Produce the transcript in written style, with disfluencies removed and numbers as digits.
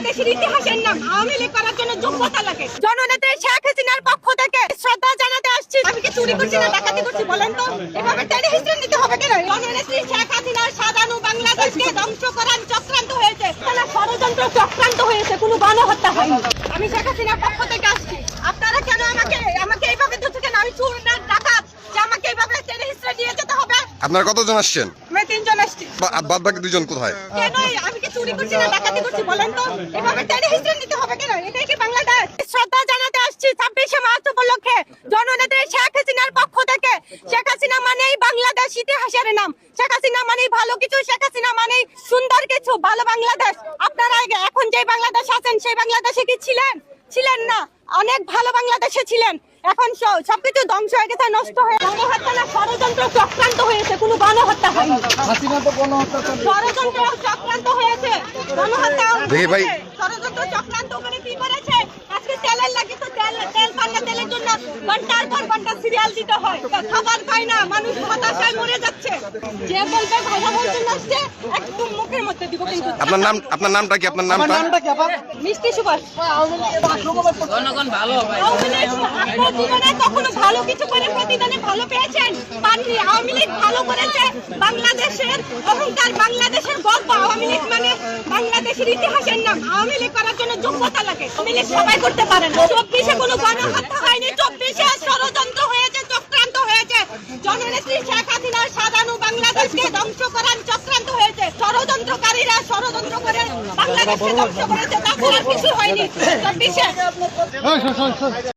বাংলাদেশের ইতিহাসের নাম আওয়ামী লীগ করার জন্য যোগ্যতা লাগে। জননেত্রী শেখ হাসিনার পক্ষ থেকে শ্রদ্ধা জানাতে আসছি। আমি কি চুরি করছি না ডাকাতি করছি বলেন তো? এভাবে টেনে হিস্ট্রি নিতে হবে কেন? জননেত্রী শেখ হাসিনার সাজানো বাংলাদেশকে ধ্বংস করার চক্রান্ত হয়েছে, ষড়যন্ত্র চক্রান্ত হয়েছে, কোনো গণহত্যা হয়নি। আমি শেখ হাসিনার পক্ষ থেকে আসছি। আপনারা কেন আমাকে এইভাবে ধরছেন? কেন আমি চুর না ডাকাত যে আমাকে এইভাবে টেনে হিস্ট্রি দিয়ে যেতে হবে? আপনারা কতজন আসছেন? আমরা 3 জন আসছি। বাদ বাকি 2 জন কোথায়? কেন আমি কি চুরি করছি না ডাকাতি করছি বলেন তো? এভাবে টেনে হিস্ট্রি নিতে হবে কেন? এটাই কি বাংলাদেশ? শ্রদ্ধা জানাতে আসছি 26শে মার্চ উপলক্ষে জননেত্রী শেখ হাসিনার পক্ষ থেকে। শেখ হাসিনা মানেই বাংলাদেশ ইতিহাসের নাম। শেখ হাসিনা মানেই ভালো কিছু, শেখ হাসিনা মানেই সুন্দর কিছু, ভালো বাংলাদেশ। আপনারা এখন যে বাংলাদেশ আছেন সেই বাংলাদেশে কি ছিলেন না? অনেক ভালো বাংলাদেশে ছিলেন। এখন সবকিছু ধ্বংস হয়ে গেছে, নষ্ট হয়ে গণহত্যা না ষড়যন্ত্র চক্রান্ত হয়েছে, কোনো গণহত্যা হয়নি। ষড়যন্ত্র চক্রান্ত হয়েছে, গণহত্যা দেখি ভাই। ষড়যন্ত্র চক্রান্ত করে কি করেছে? আজকে তেলের লাগে তো তেল পান্না তেলের জন্য ঘন্টার পর ঘন্টা সিরিয়াল দিতে হয়, খাবার খায় না, মানুষ হতাশায় মরে যাচ্ছে। যে বলবে ভালো বলতে আসছে একটু মুখের মধ্যে দিব। কিন্তু আপনার নামটা কি? আপনার নামটা মিষ্টি সুভাষ। জনগণ ভালো ভাই। আপনার জীবনে কখনো ভালো কিছু করে প্রতিদানে ভালো পেয়েছেন? পাননি। আওয়ামী লীগ ভালো করেছে, বাংলাদেশের অহংকার, বাংলাদেশের গর্ব। আওয়ামী লীগ মানে বাংলাদেশের ইতিহাসের নাম। আওয়ামী লীগ করার জন্য যোগ্যতা লাগে। আওয়ামী লীগ সবাই করতে পারে না। 24-এ কোনো গণহত্যা হয়নি, 24-এ ষড়যন্ত্র হয়েছে, চক্রান্ত হয়েছে। জননেত্রী শেখ হাসিনার সাজানো বাংলাদেশকে ধ্বংস করার চক্রান্ত হয়েছে। ষড়যন্ত্রকারীরা ষড়যন্ত্র করে বাংলাদেশকে ধ্বংস করেছে, তাছাড়া কিছু হয়নি 24-এ।